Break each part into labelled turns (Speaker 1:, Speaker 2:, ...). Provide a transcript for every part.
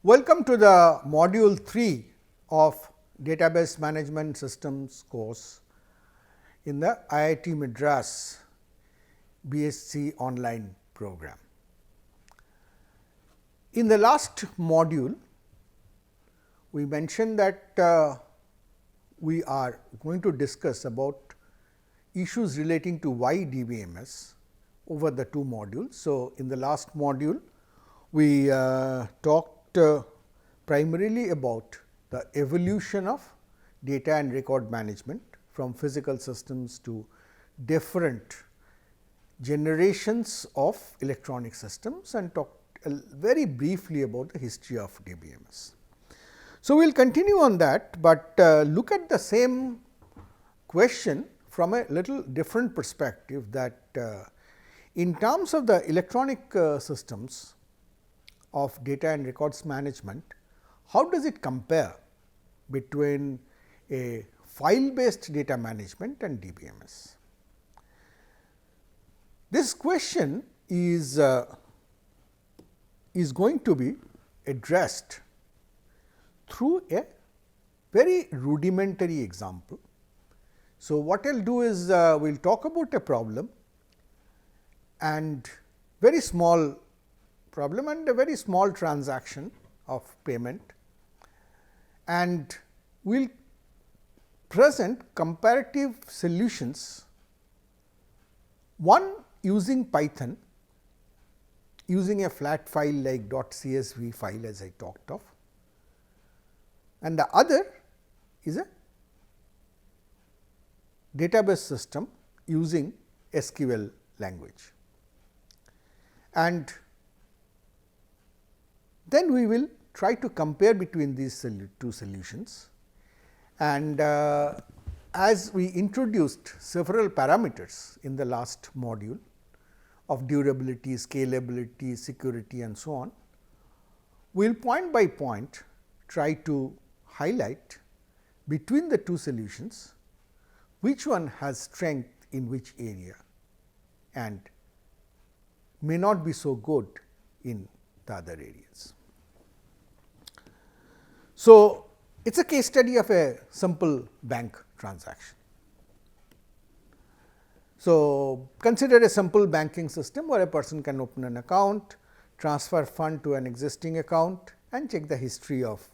Speaker 1: Welcome to the module 3 of Database Management Systems course in the IIT Madras BSc online program. In the last module, we mentioned that we are going to discuss about issues relating to why DBMS over the two modules. So, in the last module, we talked primarily about the evolution of data and record management from physical systems to different generations of electronic systems and talked very briefly about the history of DBMS. So, we will continue on that, but look at the same question from a little different perspective, that in terms of the electronic systems of data and records management, how does it compare between a file based data management and DBMS? This question is going to be addressed through a very rudimentary example. So, what I will do is we will talk about a problem and very small problem and a very small transaction of payment, and we will present comparative solutions, one using Python, using a flat file like .csv file as I talked of, and the other is a database system using SQL language. And then we will try to compare between these two solutions, and as we introduced several parameters in the last module of durability, scalability, security and so on, we will point by point try to highlight between the two solutions which one has strength in which area and may not be so good in the other areas. So, it is a case study of a simple bank transaction. So, consider a simple banking system where a person can open an account, transfer fund to an existing account and check the history of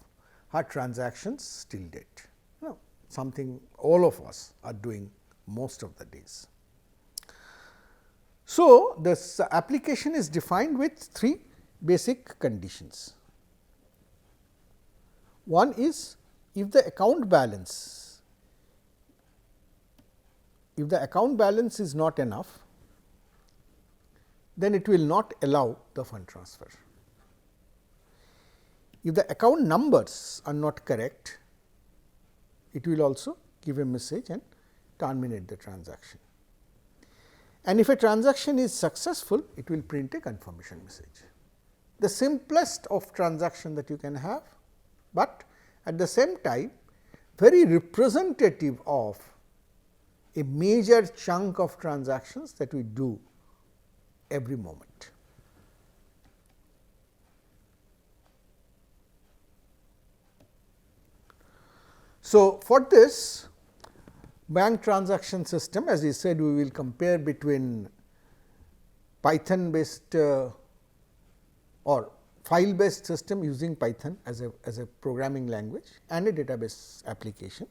Speaker 1: her transactions till date. Something all of us are doing most of the days. So, this application is defined with three basic conditions. One is, if the account balance is not enough, then it will not allow the fund transfer. If the account numbers are not correct, it will also give a message and terminate the transaction. And if a transaction is successful, it will print a confirmation message. The simplest of transaction that you can have, but at the same time very representative of a major chunk of transactions that we do every moment. So, for this bank transaction system, as we said, we will compare between Python based or file based system using Python as a programming language and a database application.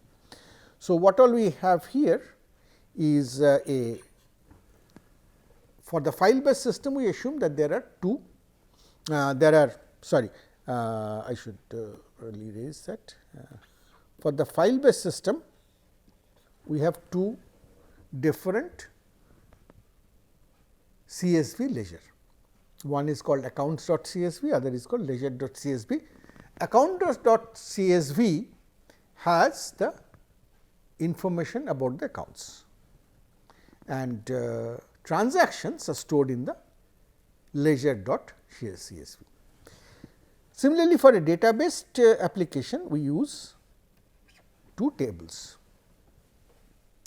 Speaker 1: So, what all we have here is for the file based system, we assume that there are I should really raise that. For the file based system, we have two different CSV ledger. One is called accounts.csv, other is called ledger.csv. Accounts.csv has the information about the accounts, and transactions are stored in the ledger.csv. Similarly, for a database application, we use two tables.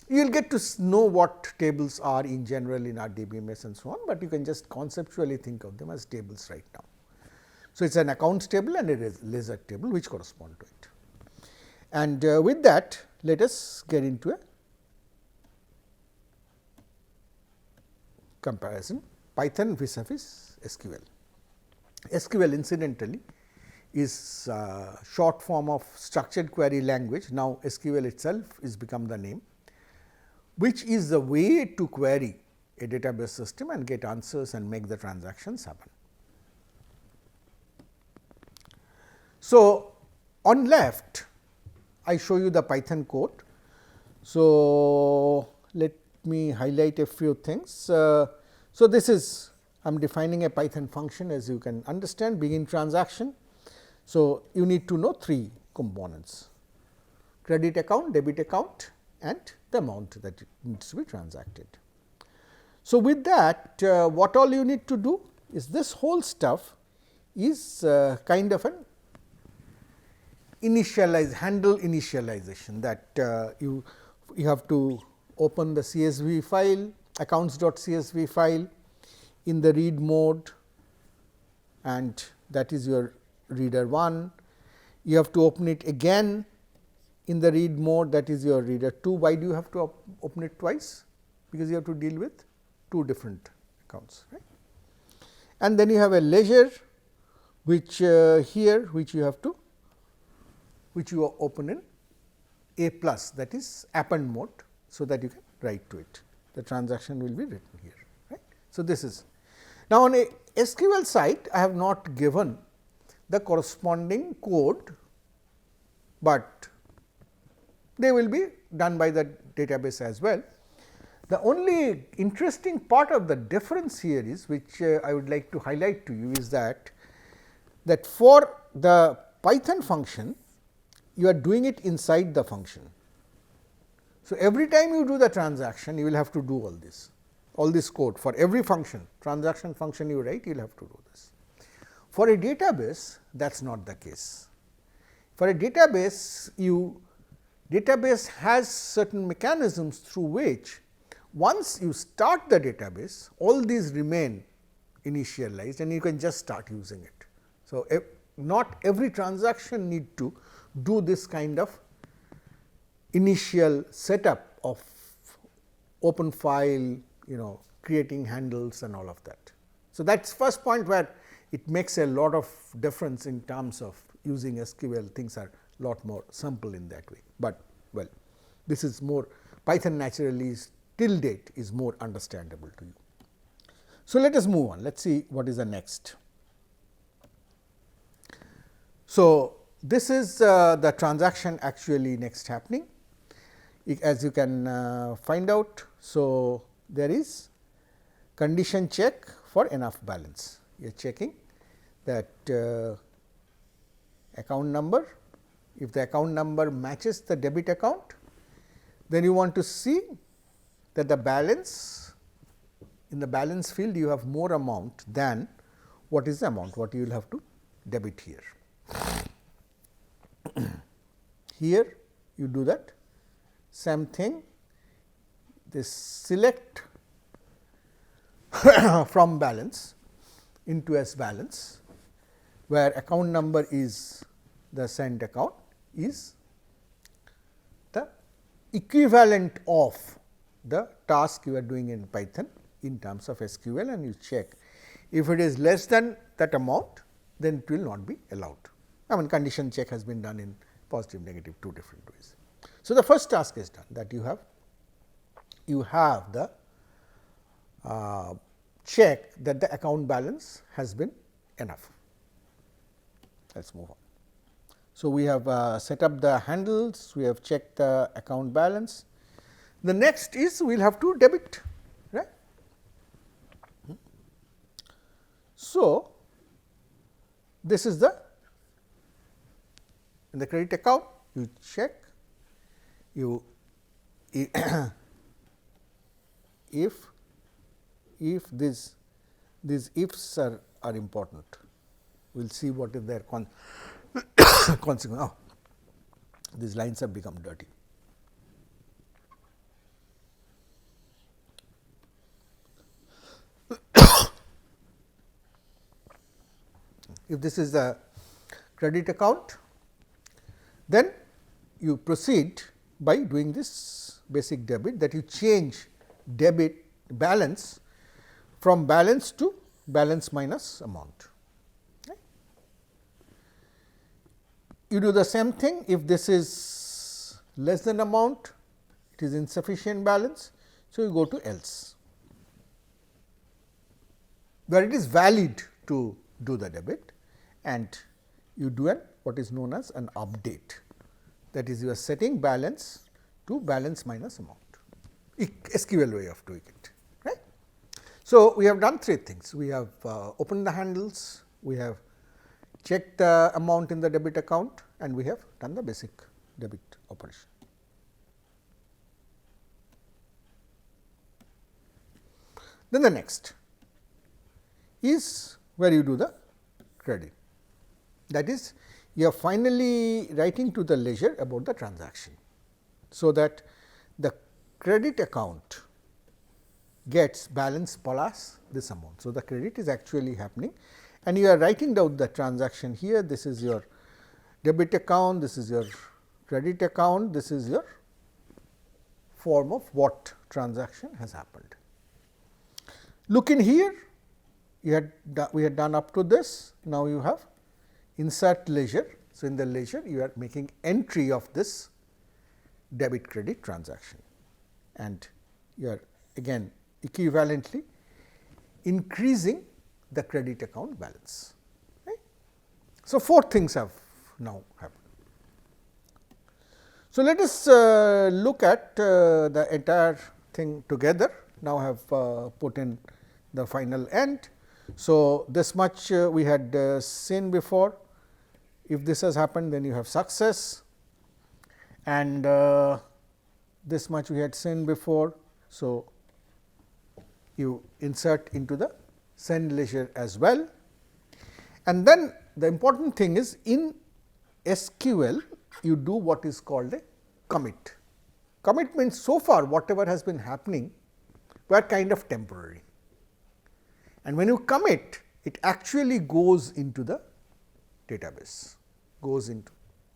Speaker 1: You will get to know what tables are in general in our DBMS and so on, but you can just conceptually think of them as tables right now. So, it is an accounts table and a ledger table which correspond to it. And with that, let us get into a comparison Python vis-a-vis SQL. SQL incidentally is short form of structured query language. Now, SQL itself is become the name, which is the way to query a database system and get answers and make the transactions happen. So, on left I show you the Python code. So, let me highlight a few things. So, this is I am defining a Python function, as you can understand, begin transaction. So, you need to know 3 components: credit account, debit account and the amount that it needs to be transacted. So, with that what all you need to do is this whole stuff is kind of an handle initialization, that you have to open the CSV file, accounts.csv file in the read mode, and that is your reader 1. You have to open it again in the read mode, that is your reader 2. Why do you have to open it twice? Because you have to deal with 2 different accounts, right? And then you have a ledger, which here which you have to open in A plus, that is append mode, so that you can write to it. The transaction will be written here, right. So, this is now on a SQL side I have not given the corresponding code, but they will be done by the database as well. The only interesting part of the difference here is, which I would like to highlight to you, is that for the Python function you are doing it inside the function. So, every time you do the transaction you will have to do all this code for every function, transaction function you write, you will have to do this. For a database that is not the case. For a database has certain mechanisms through which once you start the database, all these remain initialized and you can just start using it. So, not every transaction need to do this kind of initial setup of open file, creating handles and all of that. So, that is first point where it makes a lot of difference in terms of using SQL. Things are lot more simple in that way, but well, this is more Python naturally till date is more understandable to you. So, let us move on. Let us see what is the next. So, this is the transaction actually next happening, as you can find out. So, there is condition check for enough balance. You are checking that account number. If the account number matches the debit account, then you want to see that the balance, in the balance field you have more amount than what is the amount what you will have to debit here. Here you do that same thing, this select from balance into as balance, where account number is the sent account is the equivalent of the task you are doing in Python in terms of SQL, and you check if it is less than that amount, then it will not be allowed. I mean, condition check has been done in positive, negative, 2 different ways. So, the first task is done, that you have the check that the account balance has been enough. Let us move on. So, we have set up the handles, we have checked the account balance. The next is we will have to debit, right. So, this is in the credit account, you check if these ifs are important. We will see what is their consequence. Oh, these lines have become dirty. if this is the credit account, then you proceed by doing this basic debit, that you change debit balance from balance to balance minus amount. Okay. You do the same thing if this is less than amount, it is insufficient balance. So, you go to else, where it is valid to do the debit, and you do what is known as an update, that is you are setting balance to balance minus amount, SQL way of doing it. Right. So, we have done three things. We have opened the handles, we have checked the amount in the debit account, and we have done the basic debit operation. Then the next is where you do the credit, that is you are finally writing to the ledger about the transaction. So, that the credit account gets balance plus this amount. So, the credit is actually happening, and you are writing down the transaction here. This is your debit account, this is your credit account, this is your form of what transaction has happened. Look in here, we had done up to this. Now, you have insert ledger. So, in the ledger you are making entry of this debit credit transaction, and you are again equivalently increasing the credit account balance. Right. So, four things have now happened. So, let us look at the entire thing together. Now, I have put in the final end. So, this much we had seen before. If this has happened, then you have success, and this much we had seen before. So, you insert into the send ledger as well, and then the important thing is in SQL you do what is called a commit. Commit means so far whatever has been happening were kind of temporary, and when you commit, it actually goes into the database, goes into,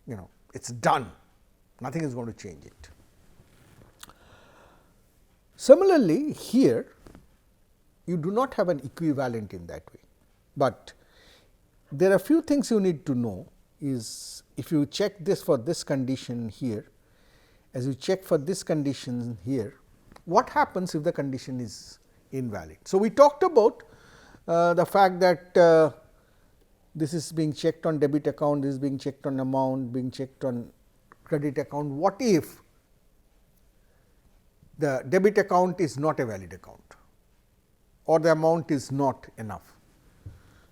Speaker 1: it is done, nothing is going to change it. Similarly, here you do not have an equivalent in that way, but there are few things you need to know is if you check this for this condition here, as you check for this condition here, what happens if the condition is invalid. So, we talked about the fact that this is being checked on debit account, this is being checked on amount, being checked on credit account. What if the debit account is not a valid account or the amount is not enough?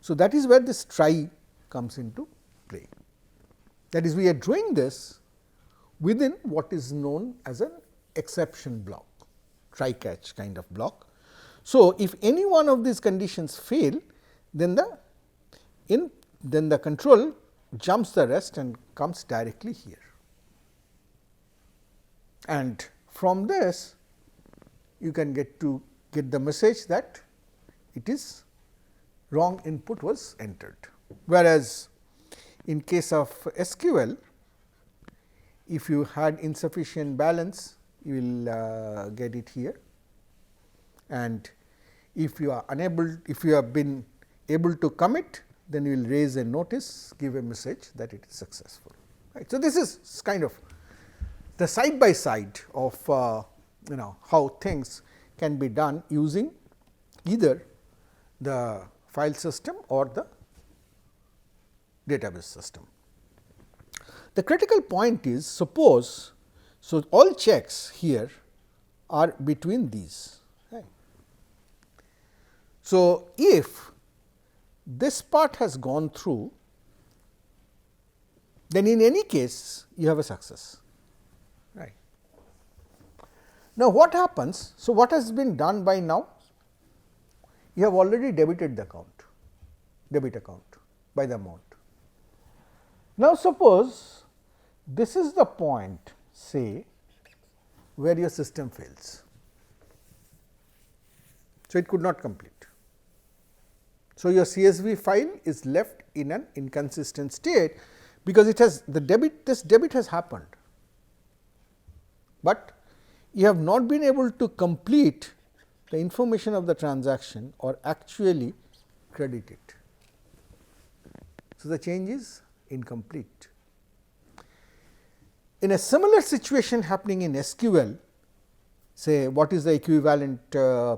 Speaker 1: So, that is where this try comes into play. That is, we are doing this within what is known as an exception block, try catch kind of block. So, if any one of these conditions fail, then the control jumps the rest and comes directly here, and from this you can get the message that it is wrong input was entered. Whereas, in case of SQL, if you had insufficient balance, you will get it here, and if you are unable, if you have been able to commit, then you will raise a notice, give a message that it is successful. Right. So, this is kind of the side by side of how things can be done using either the file system or the database system. The critical point is, suppose, so all checks here are between these. Right. So, if this part has gone through, then in any case you have a success. Right. Now, what happens? So, what has been done by now? You have already debited the account, debit account by the amount. Now, suppose this is the point, say, where your system fails. So, it could not complete. So, your CSV file is left in an inconsistent state, because it has this debit has happened, but you have not been able to complete the information of the transaction or actually credit it. So, the change is incomplete. In a similar situation happening in SQL, say what is the equivalent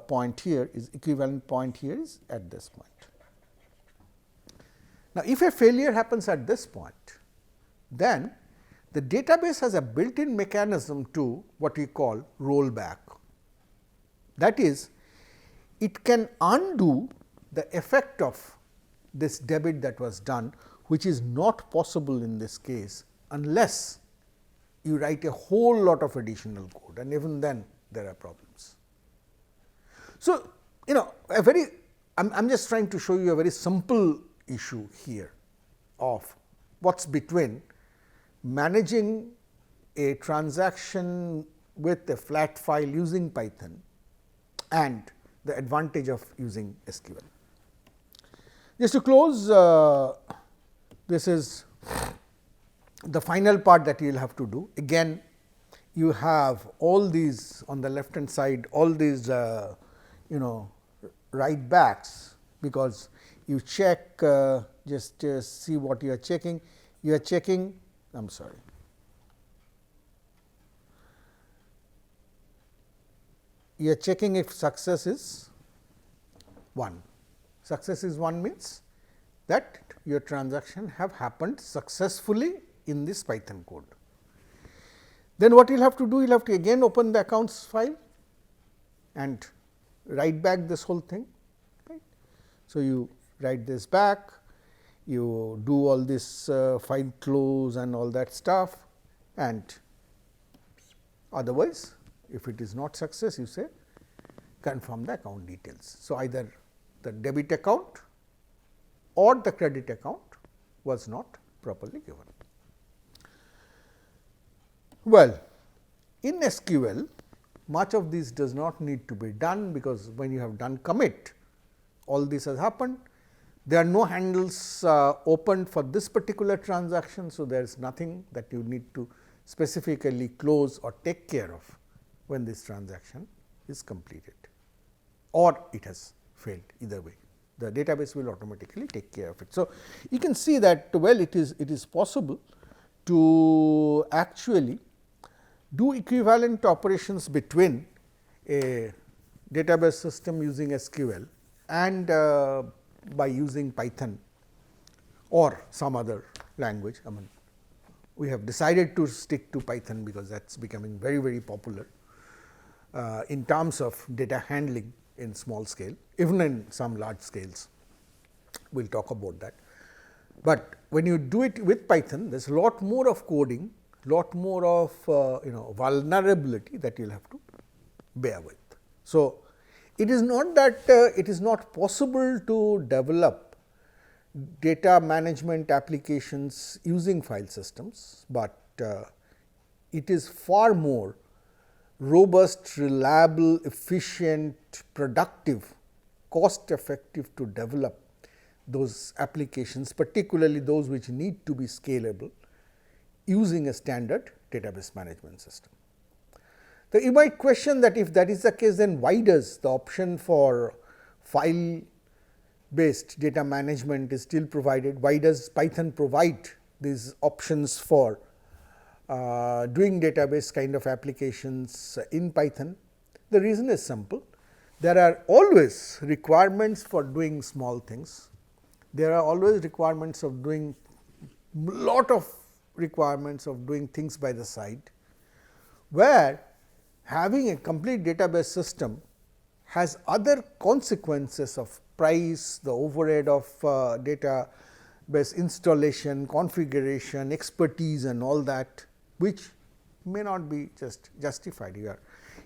Speaker 1: point here is equivalent point here is at this point. Now, if a failure happens at this point, then the database has a built-in mechanism to what we call rollback. That is, it can undo the effect of this debit that was done, which is not possible in this case unless you write a whole lot of additional code, and even then there are problems. So, I am just trying to show you a very simple issue here of what is between managing a transaction with a flat file using Python and the advantage of using SQL. Just to close, this is the final part that you will have to do. Again, you have all these on the left hand side, all these write backs, because you check, just see what you are checking. You are checking, I am sorry. You are checking if success is 1. Success is 1 means that your transaction have happened successfully in this Python code. Then what you will have to do, you will have to again open the accounts file and write back this whole thing. Right. So, you write this back, you do all this file close and all that stuff, and otherwise if it is not success, you say confirm the account details. So, either the debit account or the credit account was not properly given. Well, in SQL, much of this does not need to be done, because when you have done commit, all this has happened. There are no handles opened for this particular transaction. So, there is nothing that you need to specifically close or take care of when this transaction is completed, or it has failed. Either way, the database will automatically take care of it. So, you can see that well it is possible to actually do equivalent operations between a database system using SQL and by using Python or some other language. I mean, we have decided to stick to Python because that is becoming very, very popular in terms of data handling in small scale, even in some large scales. We will talk about that. But when you do it with Python, there is a lot more of coding, lot more of vulnerability that you will have to bear with. So, it is not that it is not possible to develop data management applications using file systems, but it is far more robust, reliable, efficient, productive, cost effective to develop those applications, particularly those which need to be scalable using a standard database management system. So, you might question that if that is the case, then why does the option for file based data management is still provided? Why does Python provide these options for doing database kind of applications in Python? The reason is simple. There are always requirements for doing small things. There are always requirements of doing lot of requirements of doing things by the side, where having a complete database system has other consequences of price, the overhead of database installation, configuration, expertise and all that, which may not be just justified here.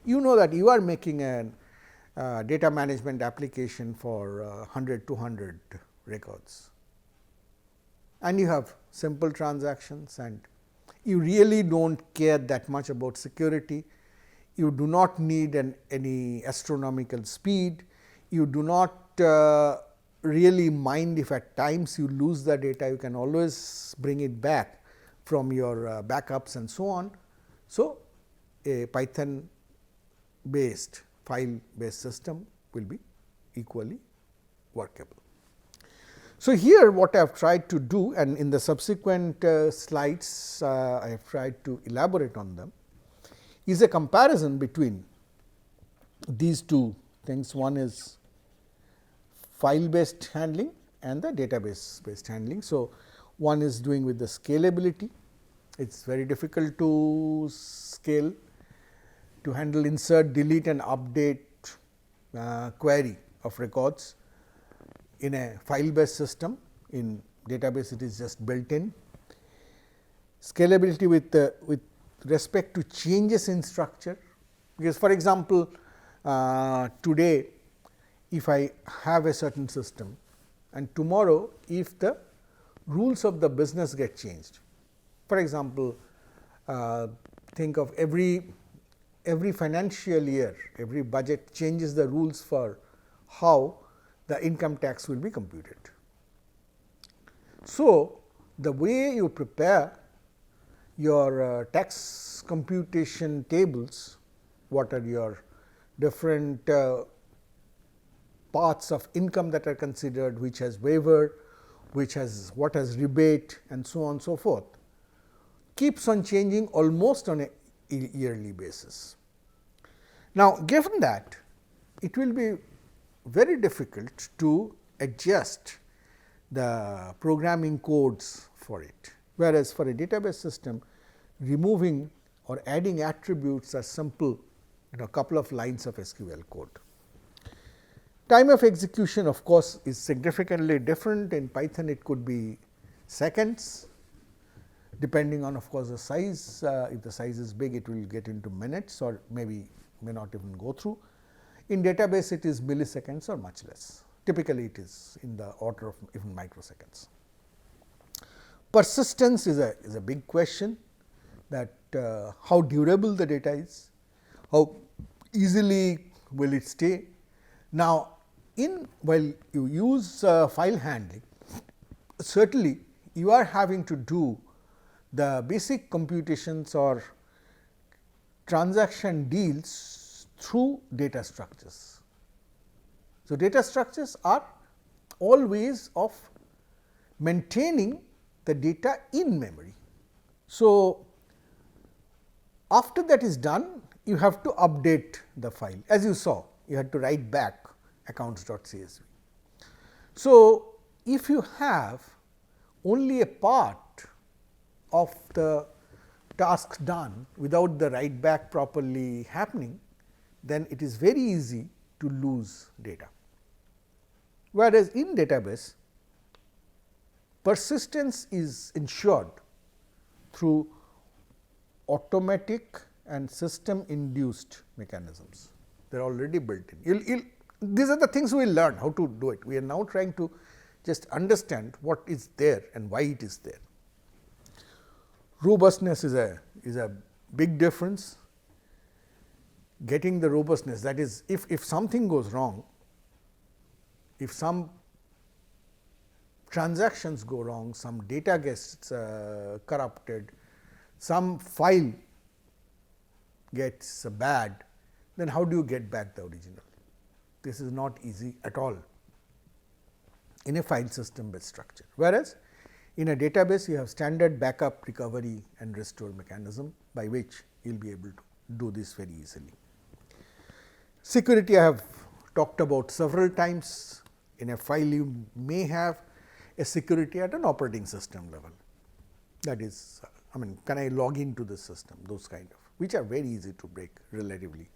Speaker 1: You know that you are making a data management application for 100, 200 records, and you have simple transactions, and you really do not care that much about security. You do not need any astronomical speed. You do not really mind if at times you lose the data, you can always bring it back from your backups and so on. So, a Python based file based system will be equally workable. So, here what I have tried to do, and in the subsequent slides I have tried to elaborate on them, is a comparison between these two things. One is file based handling and the database based handling. So, one is doing with the scalability. It is very difficult to scale, to handle insert, delete and update query of records in a file based system. In database it is just built in. Scalability with respect to changes in structure, because for example, today if I have a certain system and tomorrow if the rules of the business get changed. For example, think of every financial year, every budget changes the rules for how the income tax will be computed. So, the way you prepare your tax computation tables, what are your different parts of income that are considered, which has waiver, which has what has rebate and so on and so forth, keeps on changing almost on a yearly basis. Now, given that, it will be very difficult to adjust the programming codes for it, whereas for a database system, removing or adding attributes are simple, couple of lines of SQL code. Time of execution of course, is significantly different. In Python it could be seconds, depending on of course the size. If the size is big, it will get into minutes or maybe may not even go through. In database it is milliseconds or much less. Typically it is in the order of even microseconds. Persistence is a big question, that how durable the data is, how easily will it stay. Now, while you use file handling, certainly you are having to do the basic computations or transaction deals through data structures. So, data structures are all ways of maintaining the data in memory. So, after that is done, you have to update the file. As you saw, you had to write back accounts.csv. So, if you have only a part of the task done without the write back properly happening, then it is very easy to lose data. Whereas, in database, persistence is ensured through automatic and system induced mechanisms. They are already built in. These are the things we will learn how to do it. We are now trying to just understand what is there and why it is there. Robustness is a big difference. Getting the robustness, that is, if something goes wrong, if some transactions go wrong, some data gets corrupted, some file gets bad, then how do you get back the original? This is not easy at all in a file system based structure. Whereas, in a database you have standard backup, recovery and restore mechanism, by which you will be able to do this very easily. Security I have talked about several times. In a file you may have a security at an operating system level, that is, can I log into the system, those kind of, which are very easy to break relatively.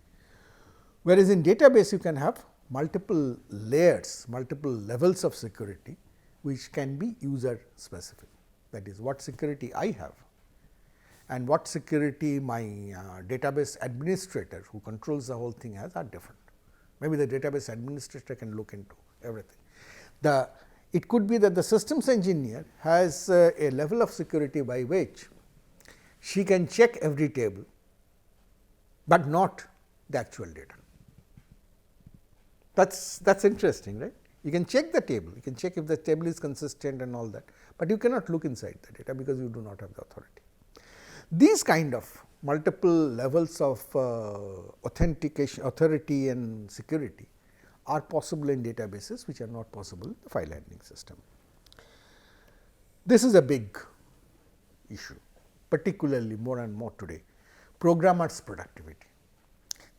Speaker 1: Whereas, in database you can have multiple layers, multiple levels of security, which can be user specific, that is, what security I have and what security my database administrator who controls the whole thing has are different. Maybe the database administrator can look into everything. It could be that the systems engineer has a level of security by which she can check every table, but not the actual data. That's interesting, right? You can check the table, you can check if the table is consistent and all that, but you cannot look inside the data because you do not have the authority. These kind of multiple levels of authentication, authority and security are possible in databases which are not possible in the file handling system. This is a big issue, particularly more and more today, programmers' productivity.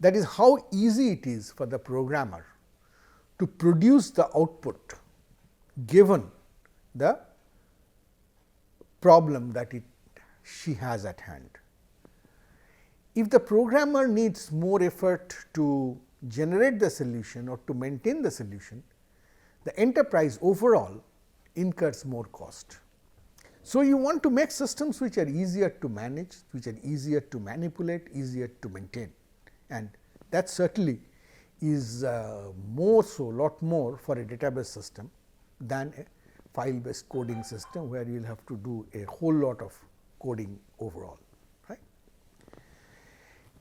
Speaker 1: That is how easy it is for the programmer to produce the output given the problem that she has at hand. If the programmer needs more effort to generate the solution or to maintain the solution, the enterprise overall incurs more cost. So, you want to make systems which are easier to manage, which are easier to manipulate, easier to maintain, and that certainly is more so, lot more for a database system than a file based coding system, where you will have to do a whole lot of coding overall. Right?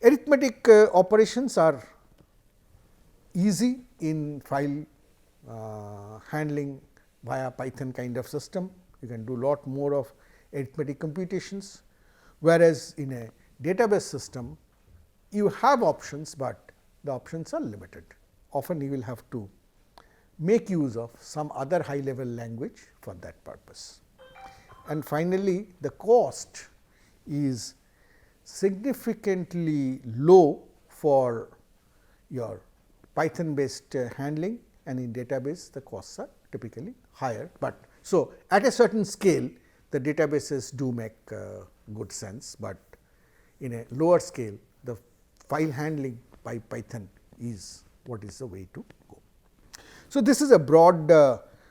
Speaker 1: Arithmetic operations are easy in file handling via Python kind of system. You can do lot more of arithmetic computations, whereas in a database system you have options, but the options are limited. Often you will have to make use of some other high level language for that purpose. And finally, the cost is significantly low for your Python based handling, and in database the costs are typically higher, but so at a certain scale the databases do make good sense, but in a lower scale the file handling by Python is what is the way to go. So, this is a broad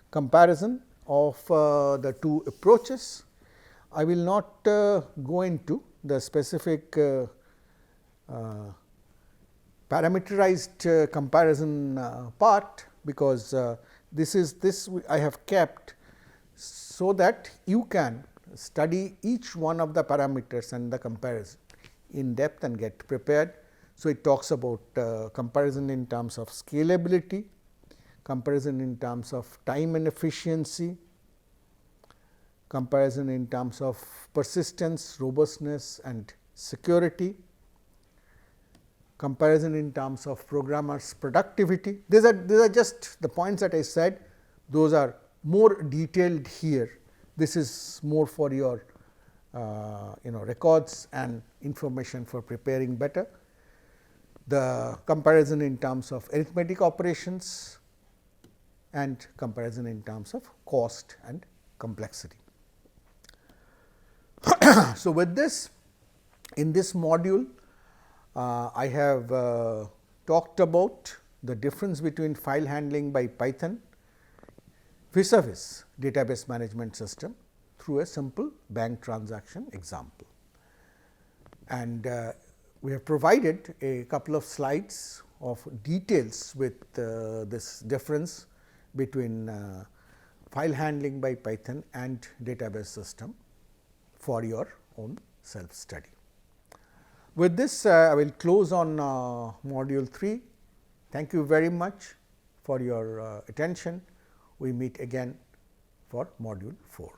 Speaker 1: comparison of the two approaches. I will not go into the specific parameterized comparison part, because this I have kept so that you can study each one of the parameters and the comparison in depth and get prepared. So, it talks about comparison in terms of scalability, comparison in terms of time and efficiency, comparison in terms of persistence, robustness and security, comparison in terms of programmers' productivity. These are just the points that I said, those are more detailed here. This is more for your records and information for preparing better. The comparison in terms of arithmetic operations and comparison in terms of cost and complexity. So, with this, in this module I have talked about the difference between file handling by Python vis-a-vis database management system through a simple bank transaction example. And we have provided a couple of slides of details with this difference between file handling by Python and database system for your own self study. With this, I will close on module 3. Thank you very much for your attention. We meet again for module 4.